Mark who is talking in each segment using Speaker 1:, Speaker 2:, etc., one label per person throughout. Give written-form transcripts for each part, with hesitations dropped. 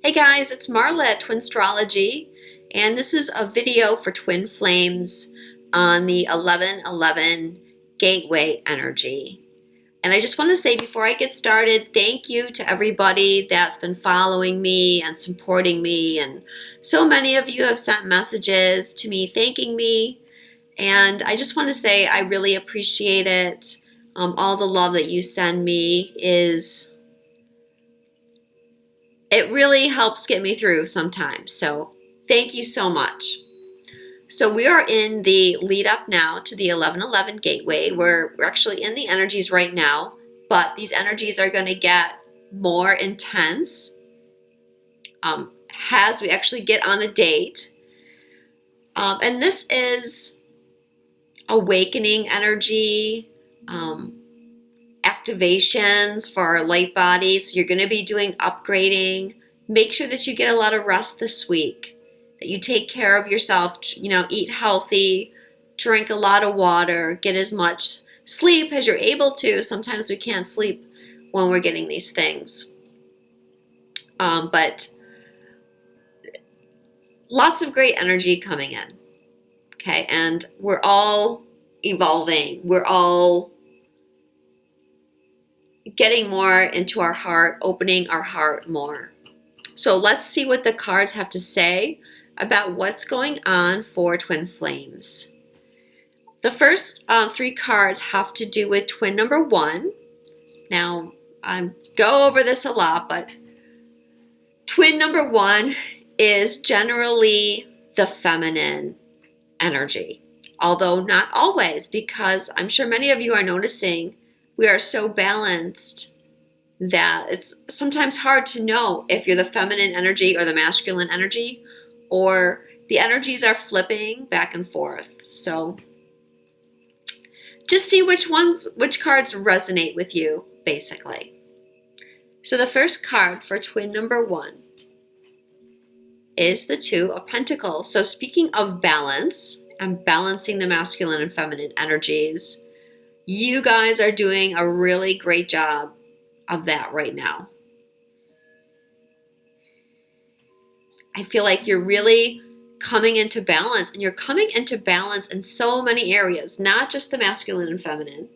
Speaker 1: Hey guys, it's Marla at Twinstrology, and this is a video for twin flames on the 1111 gateway energy. And I just want to say before I get started, thank you to everybody that's been following me and supporting me. And so many of you have sent messages to me thanking me. And I just want to say I really appreciate it. All the love that you send me it really helps get me through sometimes. So thank you so much. So we are in the lead up now to the 1111 gateway. We're actually in the energies right now, but these energies are going to get more intense as we actually get on the date. And this is awakening energy, activations for our light bodies. So you're going to be doing upgrading. Make sure that you get a lot of rest this week, that you take care of yourself, eat healthy, drink a lot of water, get as much sleep as you're able to. Sometimes we can't sleep when we're getting these things. But lots of great energy coming in. Okay, and we're all evolving. We're all getting more into our heart, opening our heart more. So let's see what the cards have to say about what's going on for twin flames. The first three cards have to do with twin number one. Now, I go over this a lot, but twin number one is generally the feminine energy, although not always, because I'm sure many of you are noticing we are so balanced that it's sometimes hard to know if you're the feminine energy or the masculine energy, or the energies are flipping back and forth. So just see which cards resonate with you, basically. So the first card for twin number one is the Two of Pentacles. So speaking of balance and balancing the masculine and feminine energies, you guys are doing a really great job of that right now. I feel like you're really coming into balance, and you're coming into balance in so many areas, not just the masculine and feminine.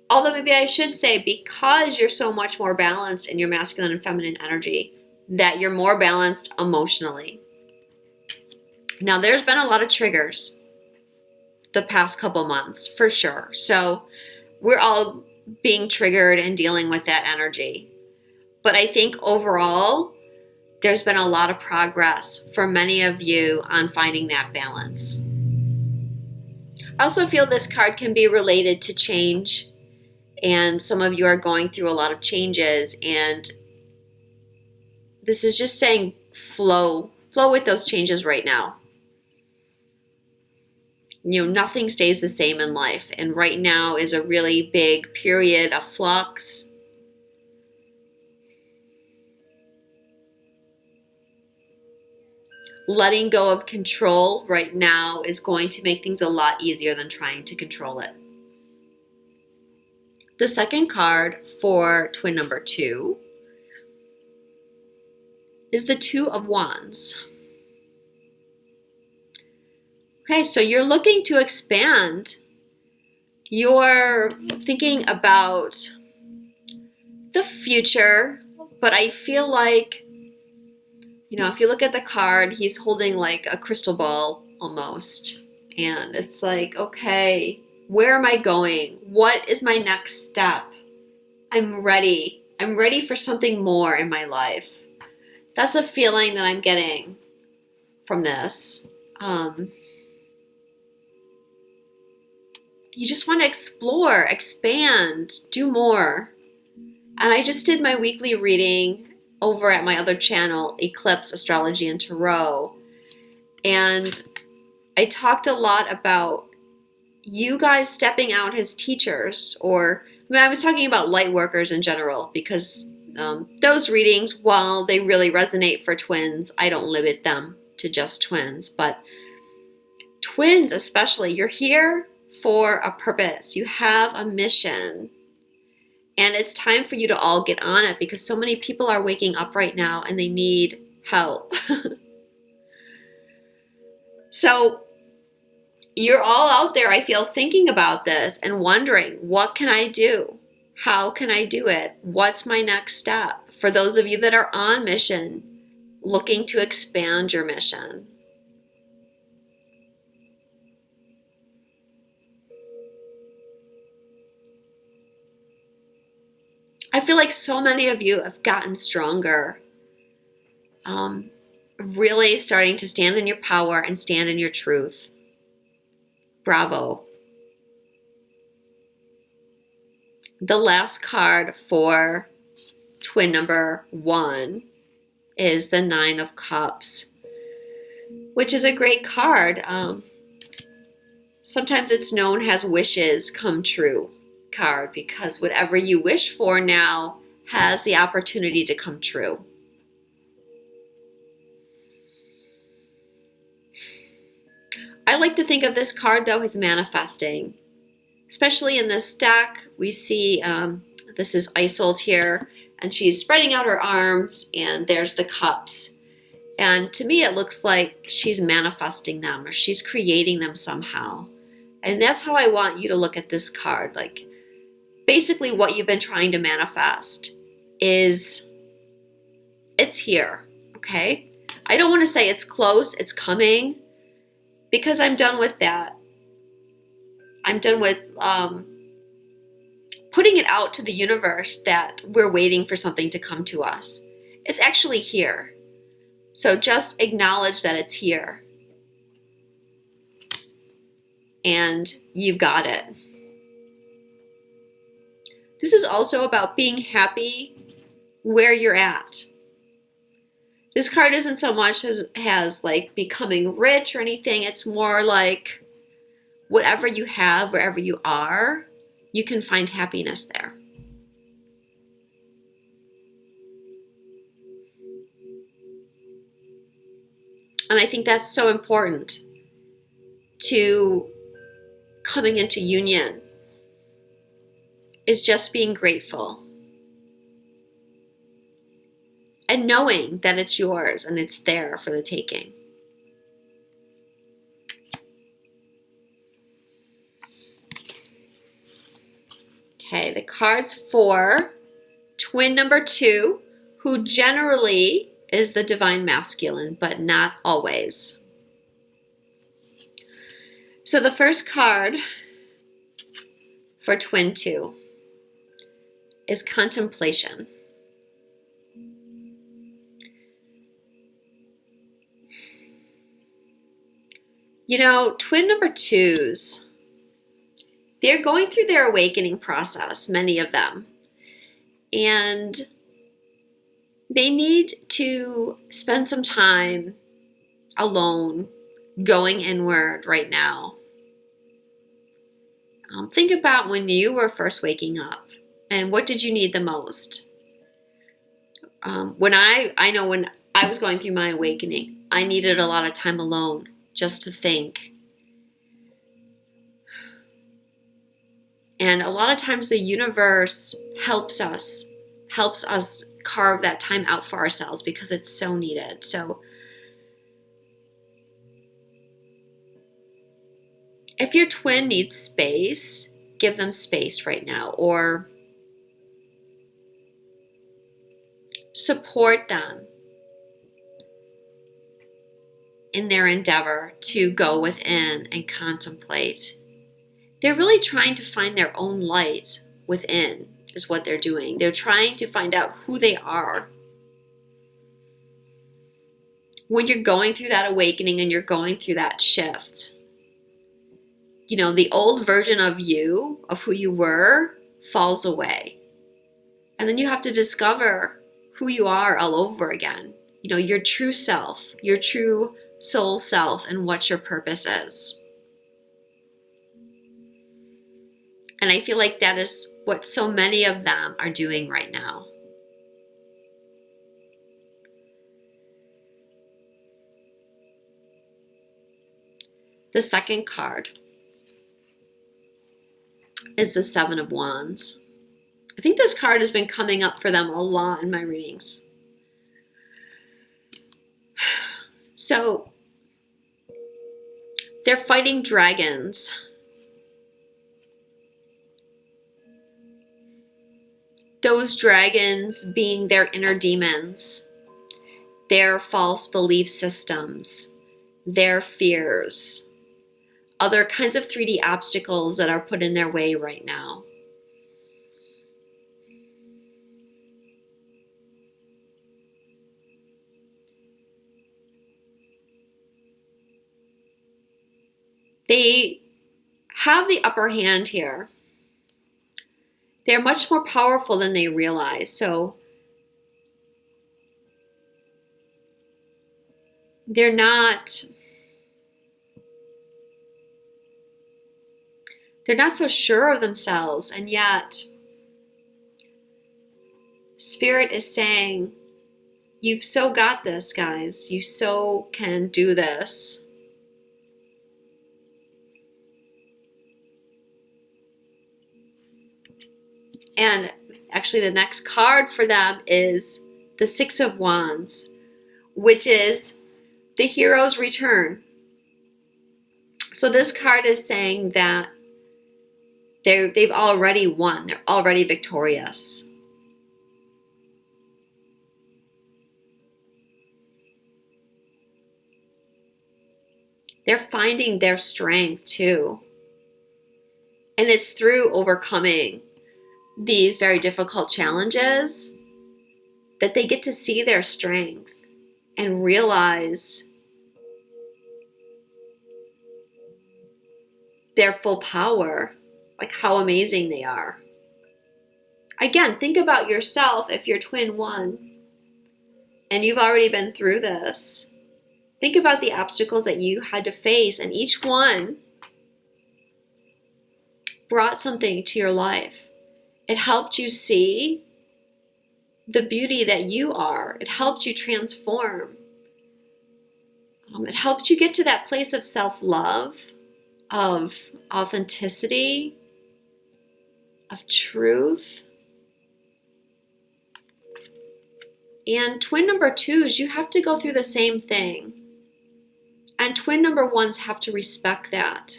Speaker 1: Although maybe I should say, because you're so much more balanced in your masculine and feminine energy, that you're more balanced emotionally. Now, there's been a lot of triggers the past couple months, for sure. So we're all being triggered and dealing with that energy. But I think overall, there's been a lot of progress for many of you on finding that balance. I also feel this card can be related to change, and some of you are going through a lot of changes, and this is just saying flow with those changes right now. Nothing stays the same in life. And right now is a really big period of flux. Letting go of control right now is going to make things a lot easier than trying to control it. The second card for twin number two is the Two of Wands. Okay, so you're looking to expand. You're thinking about the future, but I feel like, if you look at the card, he's holding like a crystal ball almost. And it's like, okay, where am I going? What is my next step? I'm ready. I'm ready for something more in my life. That's a feeling that I'm getting from this. You just want to explore, expand, do more. And I just did my weekly reading over at my other channel, Eclipse, Astrology, and Tarot. And I talked a lot about you guys stepping out as teachers, I was talking about light workers in general, because those readings, while they really resonate for twins, I don't limit them to just twins. But twins especially, you're here for a purpose. You have a mission. And it's time for you to all get on it because so many people are waking up right now and they need help. So you're all out there, I feel, thinking about this and wondering, what can I do? How can I do it? What's my next step? For those of you that are on mission, looking to expand your mission. I feel like so many of you have gotten stronger. Really starting to stand in your power and stand in your truth. Bravo. The last card for twin number 1 is the 9 of Cups, which is a great card. Sometimes it's known as wishes come true card because whatever you wish for now has the opportunity to come true. I like to think of this card, though, as manifesting. Especially in this deck, we see this is Isolde here, and she's spreading out her arms, and there's the cups. And to me, it looks like she's manifesting them, or she's creating them somehow. And that's how I want you to look at this card. Like, basically what you've been trying to manifest is, it's here, okay? I don't want to say it's close, it's coming, because I'm done with that. I'm done with putting it out to the universe that we're waiting for something to come to us. It's actually here. So just acknowledge that it's here. And you've got it. This is also about being happy where you're at. This card isn't so much as like becoming rich or anything. It's more like whatever you have, wherever you are, you can find happiness there. And I think that's so important to coming into union, is just being grateful and knowing that it's yours and it's there for the taking. Okay, the cards for twin number 2, who generally is the divine masculine, but not always. So the first card for twin 2 is contemplation. You know, twin number 2s, they're going through their awakening process, many of them. And they need to spend some time alone, going inward right now. Think about when you were first waking up and what did you need the most? When I know when I was going through my awakening, I needed a lot of time alone just to think. And a lot of times the universe helps us carve that time out for ourselves because it's so needed. So if your twin needs space, give them space right now, or support them in their endeavor to go within and contemplate. They're really trying to find their own light within, is what they're doing. They're trying to find out who they are. When you're going through that awakening and you're going through that shift, you know, the old version of you, of who you were, falls away. And then you have to discover who you are all over again. You know, your true self, your true soul self, and what your purpose is. And I feel like that is what so many of them are doing right now. The second card is the 7 of Wands. I think this card has been coming up for them a lot in my readings. So they're fighting dragons. Those dragons being their inner demons, their false belief systems, their fears, other kinds of 3D obstacles that are put in their way right now. They have the upper hand here. They're much more powerful than they realize. So they're not so sure of themselves, and yet Spirit is saying, you've so got this, guys. You so can do this. And actually the next card for them is the Six of Wands, which is the hero's return. So this card is saying that they've already won. They're already victorious. They're finding their strength too. And it's through overcoming these very difficult challenges that they get to see their strength and realize their full power, like how amazing they are. Again, think about yourself if you're twin one and you've already been through this. Think about the obstacles that you had to face, and each one brought something to your life. It helped you see the beauty that you are. It helped you transform. It helped you get to that place of self-love, of authenticity, of truth. And twin number twos, you have to go through the same thing. And twin number ones have to respect that.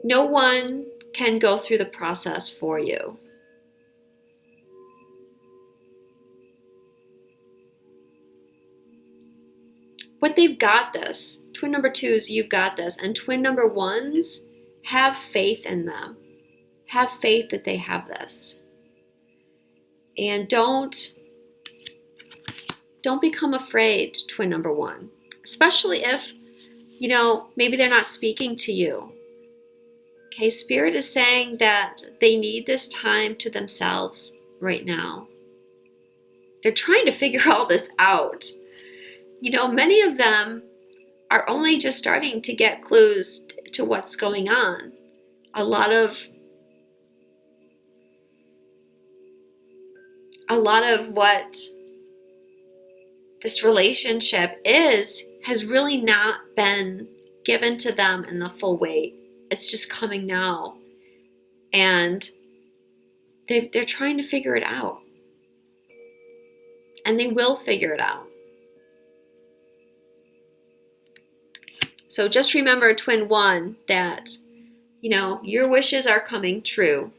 Speaker 1: No one can go through the process for you. But they've got this. Twin number twos, you've got this. And twin number ones, have faith in them. Have faith that they have this. And don't become afraid, twin number one. Especially if, maybe they're not speaking to you. Okay, Spirit is saying that they need this time to themselves right now. They're trying to figure all this out. Many of them are only just starting to get clues to what's going on. A lot of what this relationship has really not been given to them in the full weight. It's just coming now. And they're trying to figure it out. And they will figure it out. So just remember, twin one, that, your wishes are coming true.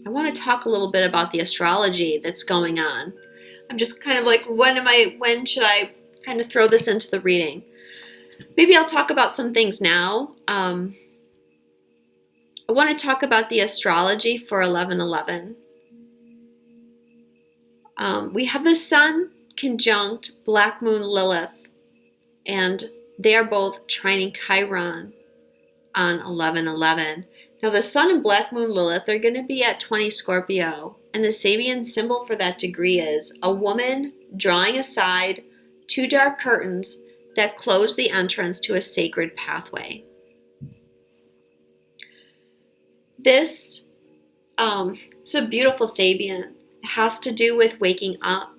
Speaker 1: I want to talk a little bit about the astrology that's going on. I'm just kind of like, when should I kind of throw this into the reading? Maybe I'll talk about some things now. I want to talk about the astrology for 11/11. We have the Sun conjunct Black Moon Lilith, and they are both trining Chiron on 11/11. Now the Sun and Black Moon Lilith are going to be at 20 Scorpio, and the Sabian symbol for that degree is a woman drawing aside two dark curtains that close the entrance to a sacred pathway. This is a beautiful Sabian, It has to do with waking up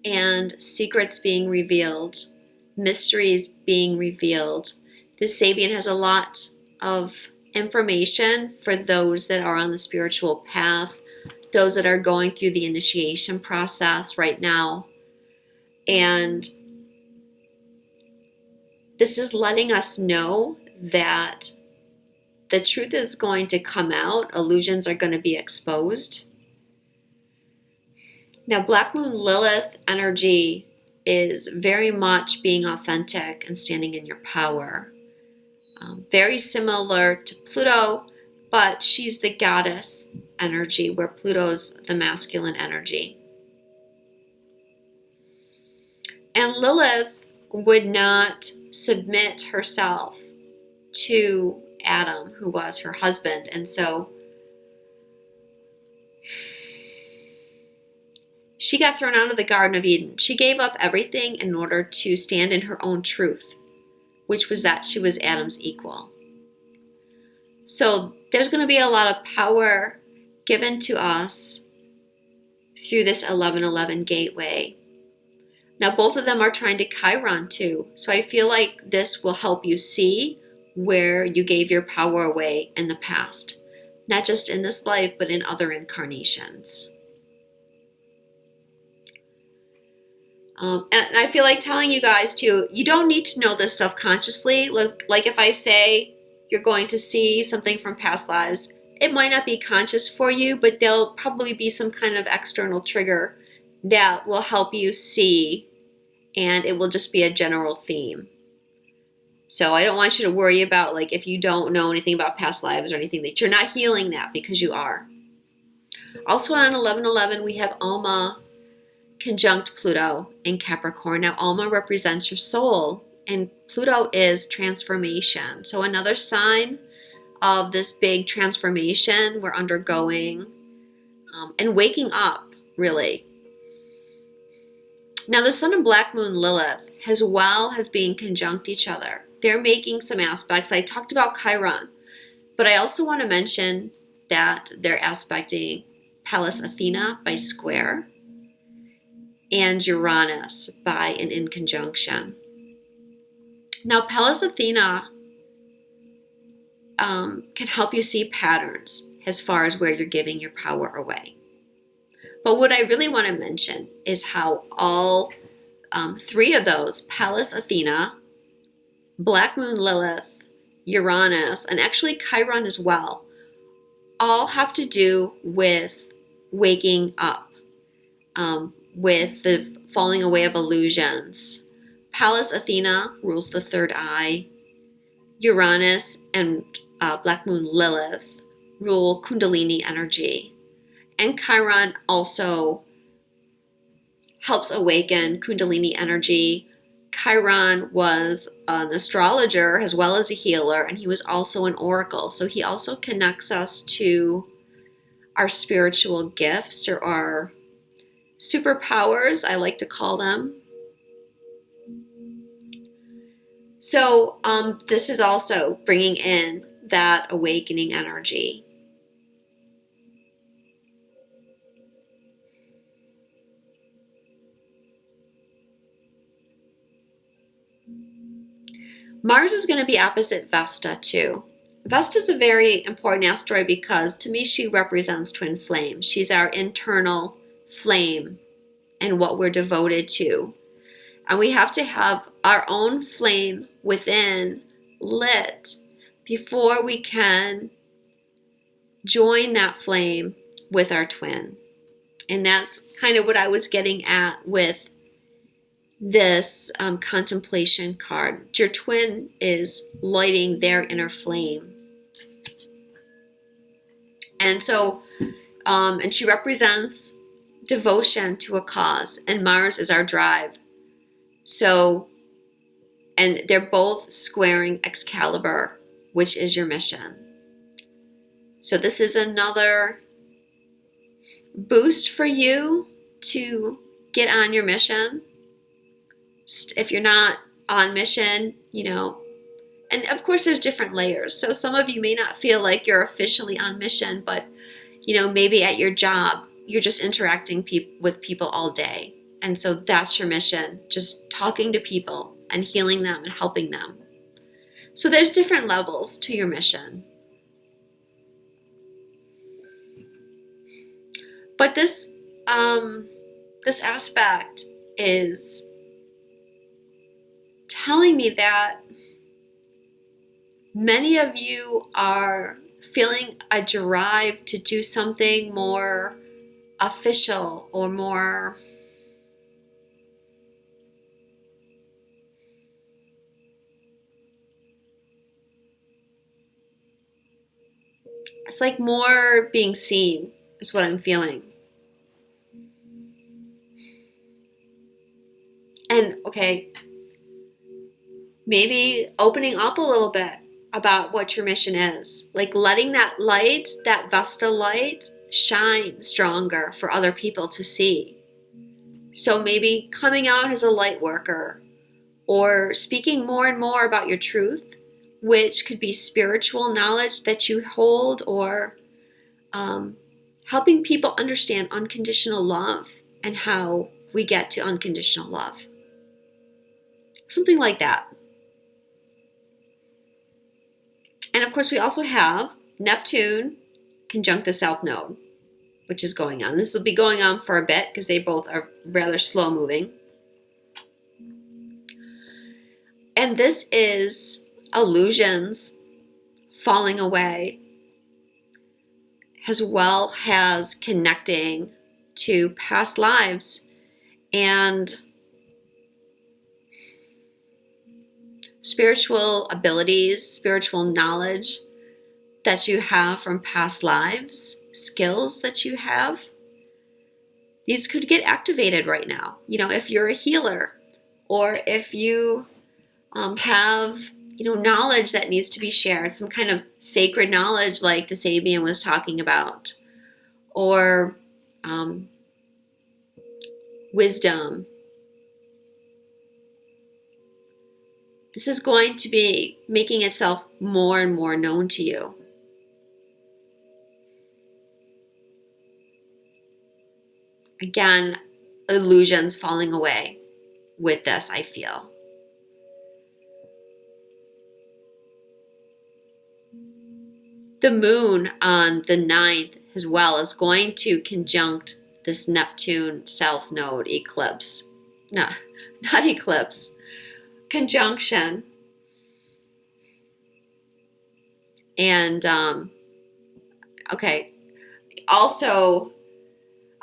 Speaker 1: and secrets being revealed, mysteries being revealed. This Sabian has a lot of information for those that are on the spiritual path, those that are going through the initiation process right now. And this is letting us know that the truth is going to come out. Illusions are going to be exposed. Now, Black Moon Lilith energy is very much being authentic and standing in your power. Very similar to Pluto, but she's the goddess energy, where Pluto's the masculine energy. And Lilith would not submit herself to Adam, who was her husband. And so she got thrown out of the Garden of Eden. She gave up everything in order to stand in her own truth, which was that she was Adam's equal. So there's going to be a lot of power given to us through this 1111 gateway. Now, both of them are trying to Chiron too. So I feel like this will help you see where you gave your power away in the past, not just in this life, but in other incarnations. And I feel like telling you guys too, you don't need to know this stuff consciously. Like if I say you're going to see something from past lives, it might not be conscious for you, but there'll probably be some kind of external trigger that will help you see, and it will just be a general theme. So I don't want you to worry about like if you don't know anything about past lives or anything, that you're not healing that, because you are. Also on 1111, we have Alma conjunct Pluto in Capricorn. Now Alma represents your soul, and Pluto is transformation. So another sign of this big transformation we're undergoing and waking up, really. Now the Sun and Black Moon Lilith as well has been conjunct each other. They're making some aspects. I talked about Chiron, but I also want to mention that they're aspecting Pallas Athena by square and Uranus by an in conjunction. Now, Pallas Athena can help you see patterns as far as where you're giving your power away. But what I really want to mention is how all three of those, Pallas Athena, Black Moon Lilith, Uranus, and actually Chiron as well, all have to do with waking up, with the falling away of illusions. Pallas Athena rules the third eye. Uranus and Black Moon Lilith rule Kundalini energy. And Chiron also helps awaken Kundalini energy. Chiron was an astrologer as well as a healer, and he was also an oracle. So he also connects us to our spiritual gifts, or our superpowers, I like to call them. So this is also bringing in that awakening energy. Mars is going to be opposite Vesta too. Vesta is a very important asteroid because to me she represents twin flame. She's our internal flame and what we're devoted to. And we have to have our own flame within lit before we can join that flame with our twin. And that's kind of what I was getting at with this contemplation card. Your twin is lighting their inner flame. And so, and she represents devotion to a cause, and Mars is our drive. So, and they're both squaring Excalibur, which is your mission. So this is another boost for you to get on your mission. If you're not on mission, and of course there's different layers. So some of you may not feel like you're officially on mission, but maybe at your job, you're just interacting with people all day. And so that's your mission, just talking to people and healing them and helping them. So there's different levels to your mission. But this aspect is telling me that many of you are feeling a drive to do something more official or more it's like more being seen is what I'm feeling. And okay, maybe opening up a little bit about what your mission is. Like letting that light, that Vesta light, shine stronger for other people to see. So maybe coming out as a light worker or speaking more and more about your truth, which could be spiritual knowledge that you hold, or helping people understand unconditional love and how we get to unconditional love. Something like that. And of course, we also have Neptune conjunct the South Node, which is going on. This will be going on for a bit because they both are rather slow moving. And this is illusions falling away, as well as connecting to past lives and spiritual abilities, spiritual knowledge that you have from past lives, skills that you have. These could get activated right now. You know, if you're a healer, or if you have, knowledge that needs to be shared, some kind of sacred knowledge like the Sabian was talking about, or wisdom. This is going to be making itself more and more known to you. Again, illusions falling away with this, I feel. The moon on the 9th as well is going to conjunct this Neptune South Node eclipse. No, not eclipse. Conjunction. And okay, also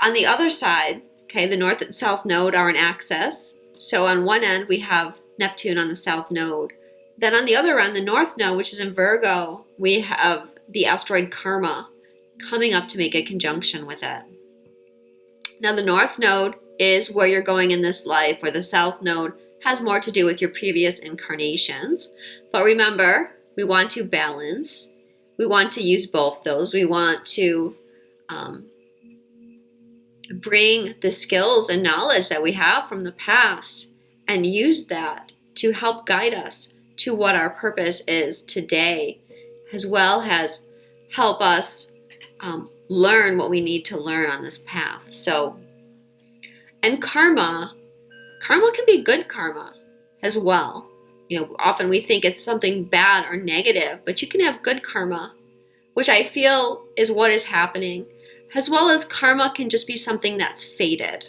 Speaker 1: on the other side, okay, the North and South Node are in axis. So on one end we have Neptune on the South Node. Then on the other end, the North Node, which is in Virgo, we have the asteroid Karma coming up to make a conjunction with it. Now the North Node is where you're going in this life, where the South Node has more to do with your previous incarnations. But remember, we want to balance. We want to use both those. We want to bring the skills and knowledge that we have from the past and use that to help guide us to what our purpose is today, as well as help us learn what we need to learn on this path. So, and karma can be good karma as well. Often we think it's something bad or negative, but you can have good karma, which I feel is what is happening, as well as karma can just be something that's faded.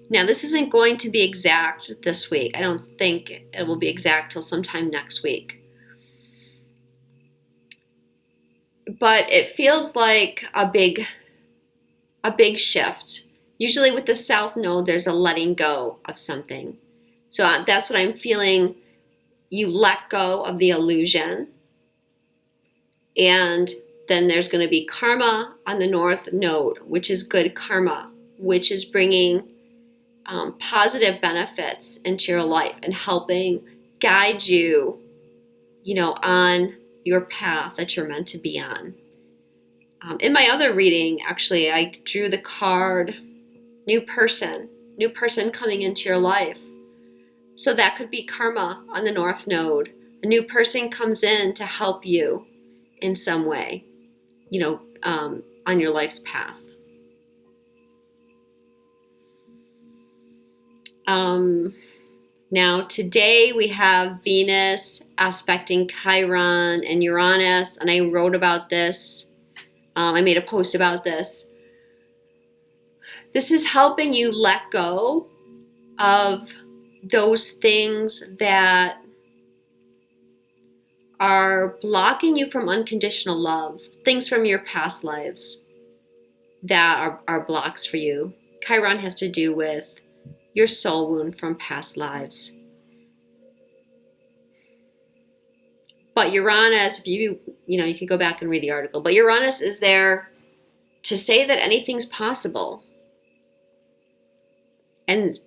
Speaker 1: Now, this isn't going to be exact this week. I don't think it will be exact till sometime next week. But it feels like a big shift. Usually with the South Node, there's a letting go of something. So that's what I'm feeling. You let go of the illusion. And then there's going to be karma on the North Node, which is good karma, which is bringing positive benefits into your life and helping guide you, on your path that you're meant to be on. In my other reading, actually, I drew the card new person coming into your life. So that could be karma on the North Node. A new person comes in to help you in some way, on your life's path. Now today we have Venus aspecting Chiron and Uranus, and I wrote about this. I made a post about this. This is helping you let go of those things that are blocking you from unconditional love, things from your past lives that are blocks for you. Chiron has to do with your soul wound from past lives. But Uranus, if you can go back and read the article, but Uranus is there to say that anything's possible. And,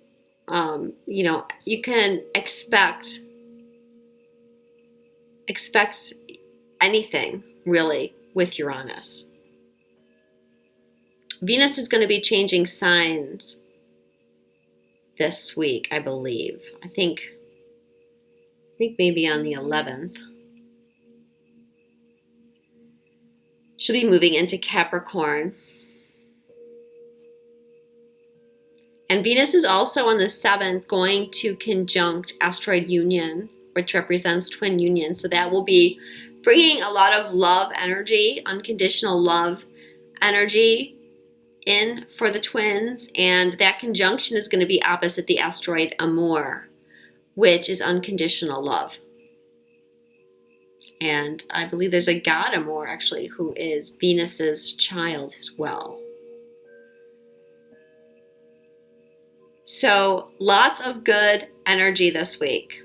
Speaker 1: you can expect anything, really, with Uranus. Venus is going to be changing signs this week, I believe. I think maybe on the 11th. She'll be moving into Capricorn. And Venus is also on the 7th going to conjunct asteroid Union, which represents twin union. So that will be bringing a lot of love energy, unconditional love energy in for the twins. And that conjunction is going to be opposite the asteroid Amor, which is unconditional love. And I believe there's a god Amor, actually, who is Venus's child as well. So lots of good energy this week.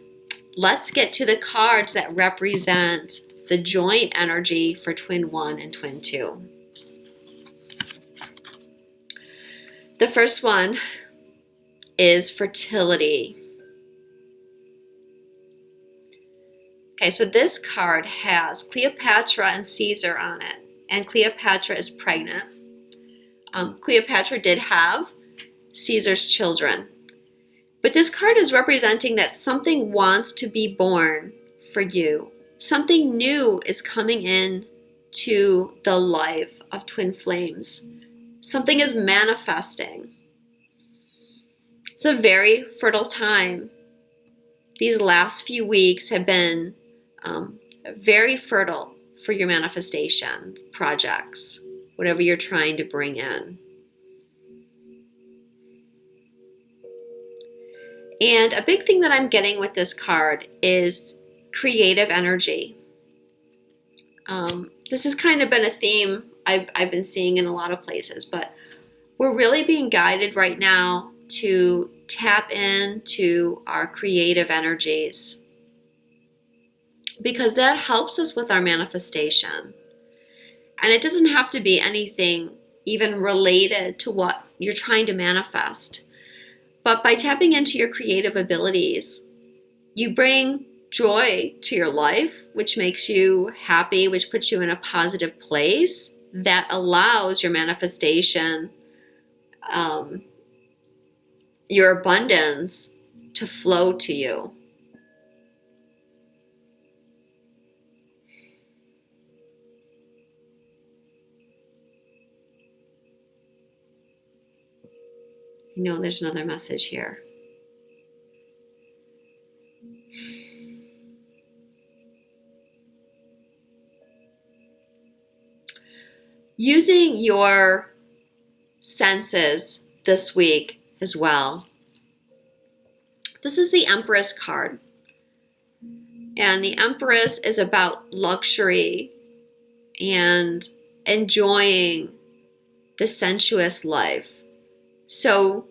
Speaker 1: Let's get to the cards that represent the joint energy for Twin 1 and Twin 2. The first one is Fertility. Okay, so this card has Cleopatra and Caesar on it, and Cleopatra is pregnant. Cleopatra did have Caesar's children, but this card is representing that something wants to be born for you. Something new is coming in to the life of twin flames. Something is manifesting. It's a very fertile time. These last few weeks have been very fertile for your manifestation projects, whatever you're trying to bring in. And a big thing that I'm getting with this card is creative energy. This has kind of been a theme I've been seeing in a lot of places, but we're really being guided right now to tap into our creative energies, because that helps us with our manifestation. And it doesn't have to be anything even related to what you're trying to manifest. But by tapping into your creative abilities, you bring joy to your life, which makes you happy, which puts you in a positive place that allows your manifestation, your abundance to flow to you. I know there's another message here. Using your senses this week as well. This is the Empress card. And the Empress is about luxury and enjoying the sensuous life. So,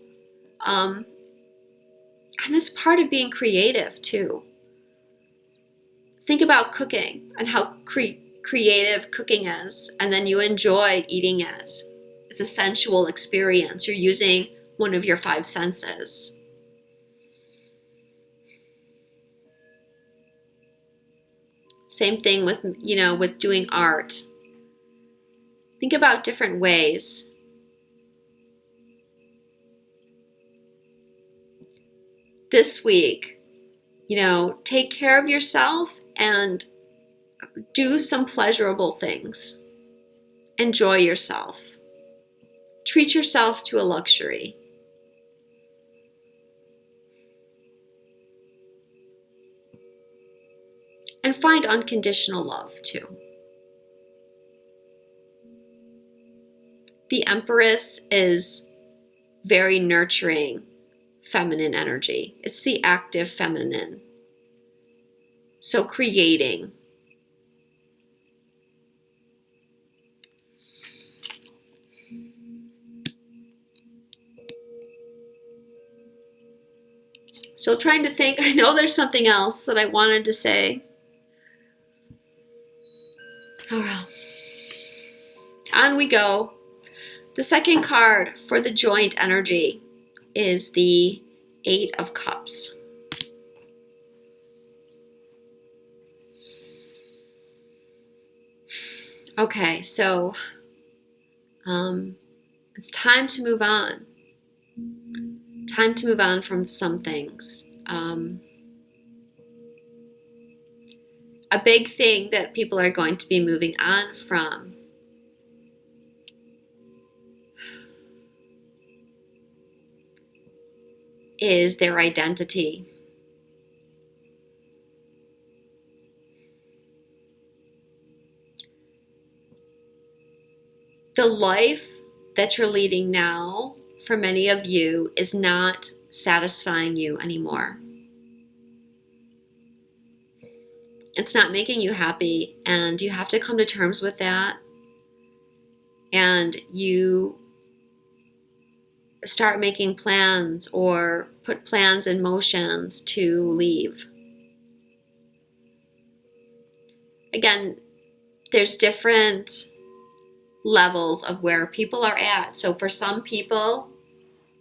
Speaker 1: and that's part of being creative too. Think about cooking and how creative cooking is, and then you enjoy eating it. It's a sensual experience. You're using one of your 5 senses. Same thing with, with doing art. Think about different ways. This week, take care of yourself and do some pleasurable things. Enjoy yourself. Treat yourself to a luxury. and find unconditional love too. The Empress is very nurturing feminine energy. It's the active feminine. So creating. Still trying to think. I know there's something else that I wanted to say. Oh well. On we go. The second card for the joint energy is the Eight of Cups. Okay, so it's time to move on. Time to move on from some things. A big thing that people are going to be moving on from is their identity. The life that you're leading now, for many of you, is not satisfying you anymore. It's not making you happy, and you have to come to terms with that. And you start making plans or put plans in motions to leave. Again, there's different levels of where people are at. So for some people,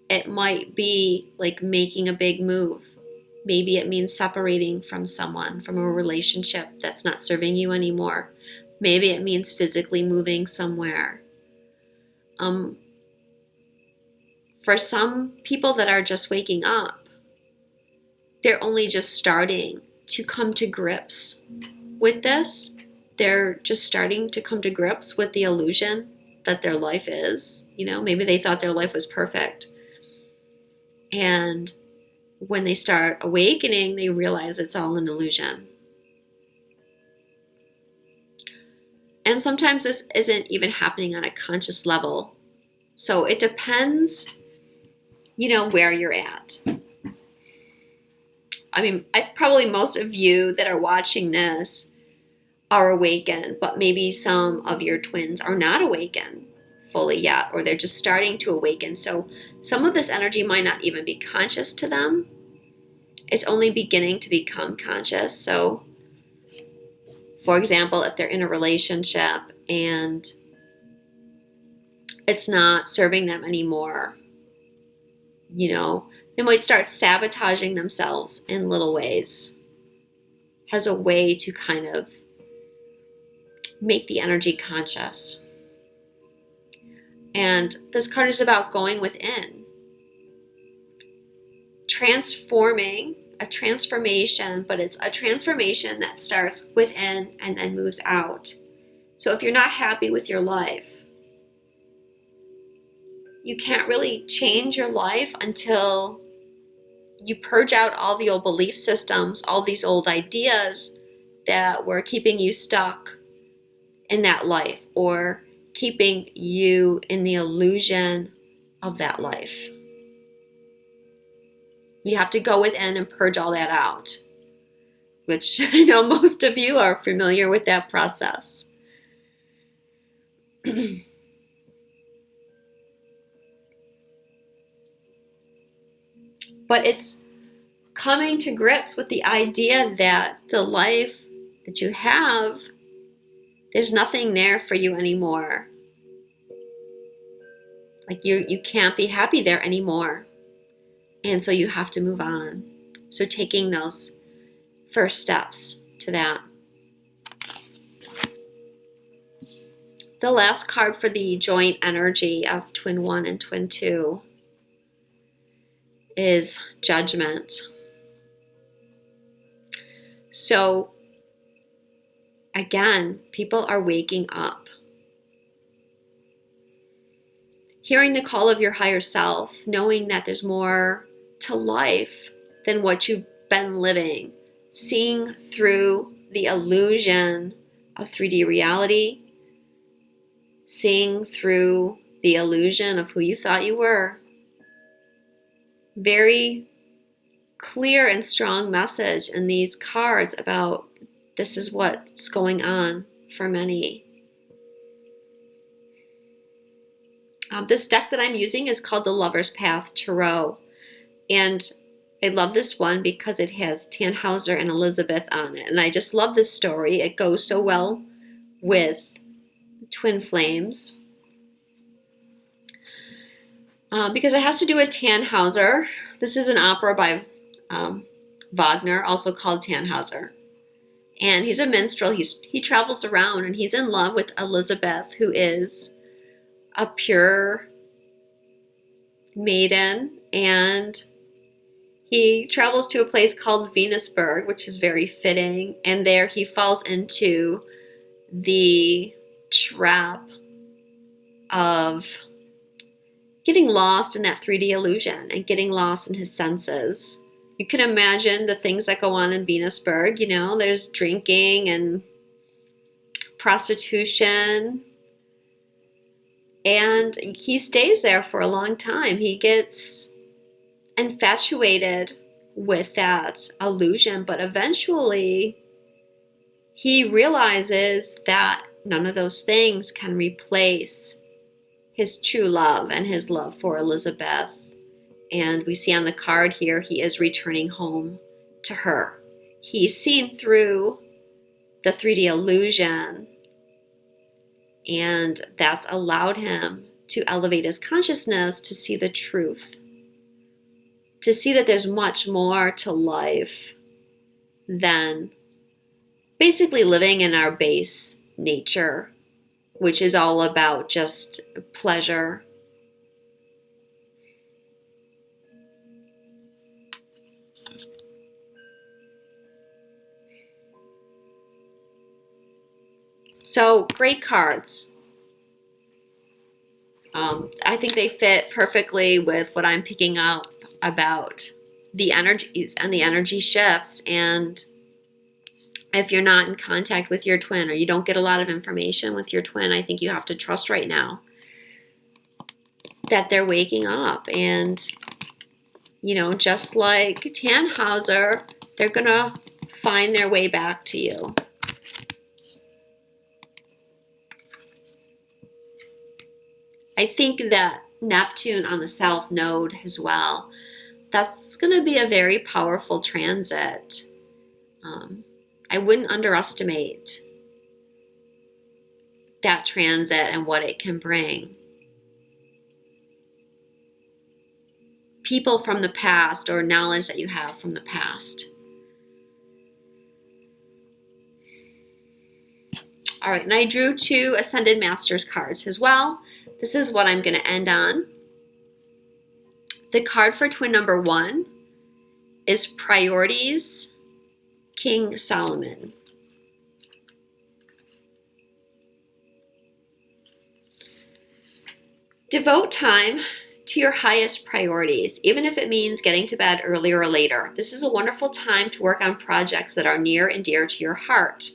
Speaker 1: it might be like making a big move. Maybe it means separating from someone, from a relationship that's not serving you anymore. Maybe it means physically moving somewhere. For some people that are just waking up, they're only just starting to come to grips with this. They're just starting to come to grips with the illusion that their life is. Maybe they thought their life was perfect. And when they start awakening, they realize it's all an illusion. And sometimes this isn't even happening on a conscious level. So it depends, where you're at. I mean, probably most of you that are watching this are awakened, but maybe some of your twins are not awakened fully yet, or they're just starting to awaken. So some of this energy might not even be conscious to them. It's only beginning to become conscious. So, for example, if they're in a relationship and it's not serving them anymore, they might start sabotaging themselves in little ways as a way to kind of make the energy conscious. And this card is about going within, transforming, a transformation, but it's a transformation that starts within and then moves out. So if you're not happy with your life, you can't really change your life until you purge out all the old belief systems, all these old ideas that were keeping you stuck in that life or keeping you in the illusion of that life. You have to go within and purge all that out, which I know most of you are familiar with that process. But it's coming to grips with the idea that the life that you have, there's nothing there for you anymore. Like you can't be happy there anymore. And so you have to move on. So taking those first steps to that. The last card for the joint energy of Twin 1 and Twin 2 is Judgment. So again, people are waking up. Hearing the call of your higher self, knowing that there's more to life than what you've been living, seeing through the illusion of 3D reality, seeing through the illusion of who you thought you were. Very clear and strong message in these cards about this is what's going on for many. This deck that I'm using is called the Lover's Path Tarot. And I love this one because it has Tannhauser and Elizabeth on it. And I just love this story. It goes so well with twin flames. Because it has to do with Tannhauser. This is an opera by Wagner, also called Tannhauser. And he's a minstrel. He travels around and he's in love with Elizabeth, who is a pure maiden. And he travels to a place called Venusberg, which is very fitting. And there he falls into the trap of getting lost in that 3D illusion and getting lost in his senses. You can imagine the things that go on in Venusberg. You know, there's drinking and prostitution. And he stays there for a long time. He gets infatuated with that illusion, but eventually he realizes that none of those things can replace his true love and his love for Elizabeth. And we see on the card here, he is returning home to her. He's seen through the 3D illusion, and that's allowed him to elevate his consciousness to see the truth, to see that there's much more to life than basically living in our base nature, which is all about just pleasure. So, great cards. I think they fit perfectly with what I'm picking up about the energies and the energy shifts. And if you're not in contact with your twin, or you don't get a lot of information with your twin, I think you have to trust right now that they're waking up. And, you know, just like Tannhauser, they're going to find their way back to you. I think that Neptune on the South Node as well, that's going to be a very powerful transit. I wouldn't underestimate that transit and what it can bring. People from the past, or knowledge that you have from the past. All right, and I drew 2 Ascended Masters cards as well. This is what I'm going to end on. The card for twin number 1 is Priorities, King Solomon. Devote time to your highest priorities, even if it means getting to bed earlier or later. This is a wonderful time to work on projects that are near and dear to your heart.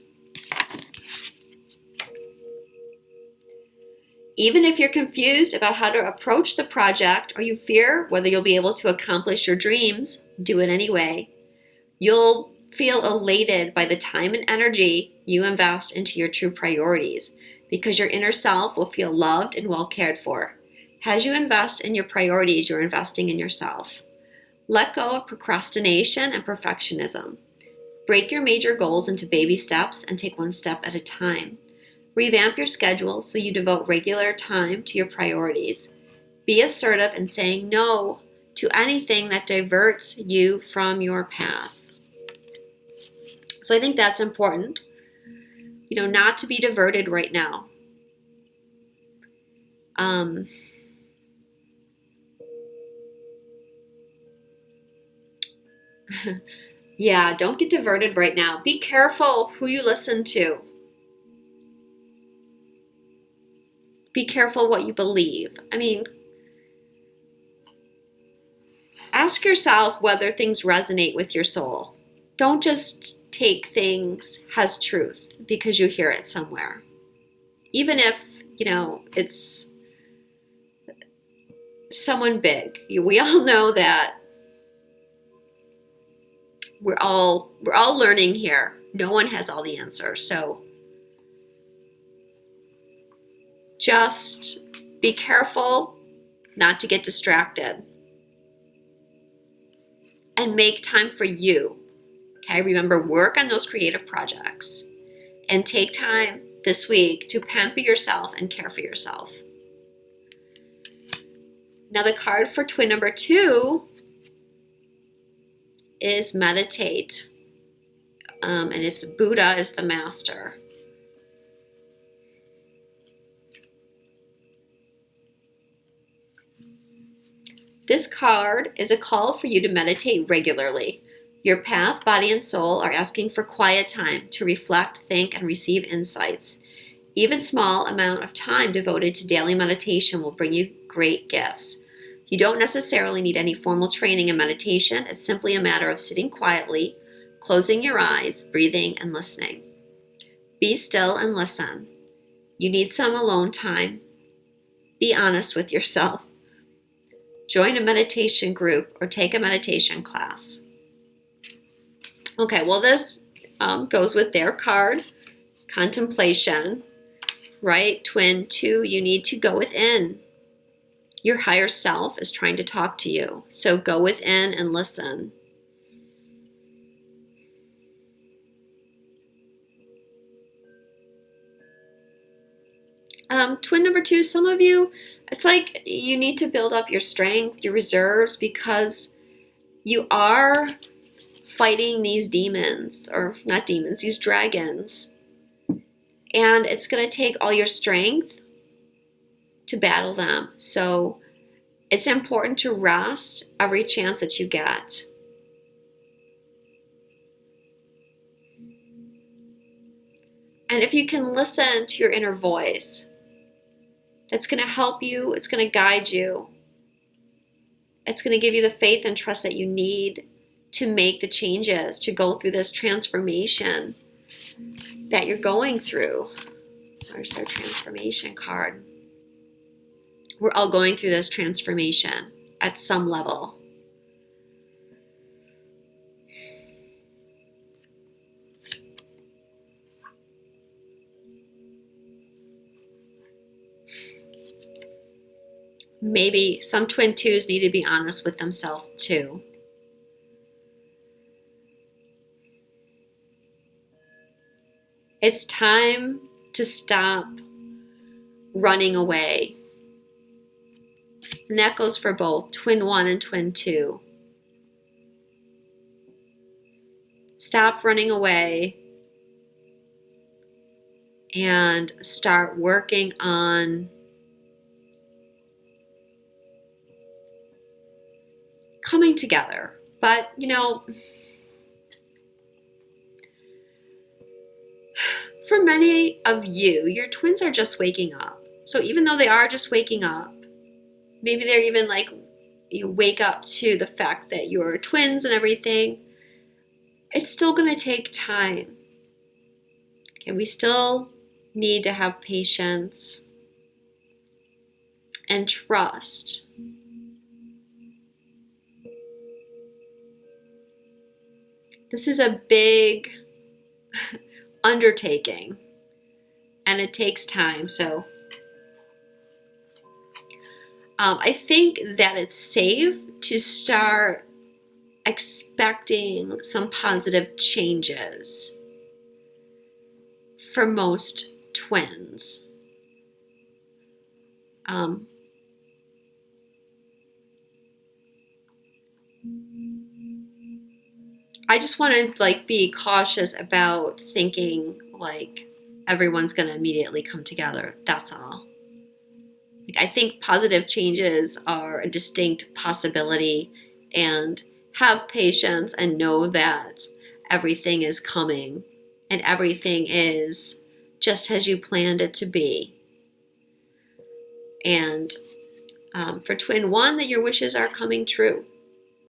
Speaker 1: Even if you're confused about how to approach the project, or you fear whether you'll be able to accomplish your dreams, do it anyway. You'll feel elated by the time and energy you invest into your true priorities, because your inner self will feel loved and well cared for. As you invest in your priorities, you're investing in yourself. Let go of procrastination and perfectionism. Break your major goals into baby steps and take one step at a time. Revamp your schedule so you devote regular time to your priorities. Be assertive in saying no to anything that diverts you from your path. So I think that's important, you know, not to be diverted right now. Yeah, don't get diverted right now. Be careful who you listen to. Be careful what you believe. I mean, ask yourself whether things resonate with your soul. Don't just take things as truth because you hear it somewhere. Even if, it's someone big. We all know that we're all learning here. No one has all the answers. So just be careful not to get distracted and make time for you. Okay, remember, work on those creative projects and take time this week to pamper yourself and care for yourself. Now the card for twin number 2 is meditate. And it's Buddha is the master. This card is a call for you to meditate regularly. Your path, body, and soul are asking for quiet time to reflect, think, and receive insights. Even small amount of time devoted to daily meditation will bring you great gifts. You don't necessarily need any formal training in meditation. It's simply a matter of sitting quietly, closing your eyes, breathing, and listening. Be still and listen. You need some alone time. Be honest with yourself. Join a meditation group or take a meditation class. Okay, well, this goes with their card, contemplation, right? Twin 2, you need to go within. Your higher self is trying to talk to you, so go within and listen. Twin number 2, some of you, it's like you need to build up your strength, your reserves, because you are fighting these demons, or not demons, these dragons. And it's going to take all your strength to battle them. So it's important to rest every chance that you get. And if you can listen to your inner voice, that's going to help you, it's going to guide you. It's going to give you the faith and trust that you need to make the changes, to go through this transformation that you're going through. Where's their transformation card? We're all going through this transformation at some level. Maybe some twin 2s need to be honest with themselves too. It's time to stop running away. And that goes for both twin 1 and twin 2. Stop running away and start working on coming together. But, for many of you, your twins are just waking up. So even though they are just waking up, maybe they're even like, you wake up to the fact that you're twins and everything, it's still going to take time. Okay, we still need to have patience and trust. This is a big undertaking and it takes time. So I think that it's safe to start expecting some positive changes for most twins. I just want to be cautious about thinking everyone's going to immediately come together. That's all. I think positive changes are a distinct possibility, and have patience and know that everything is coming and everything is just as you planned it to be. And for twin 1, that your wishes are coming true.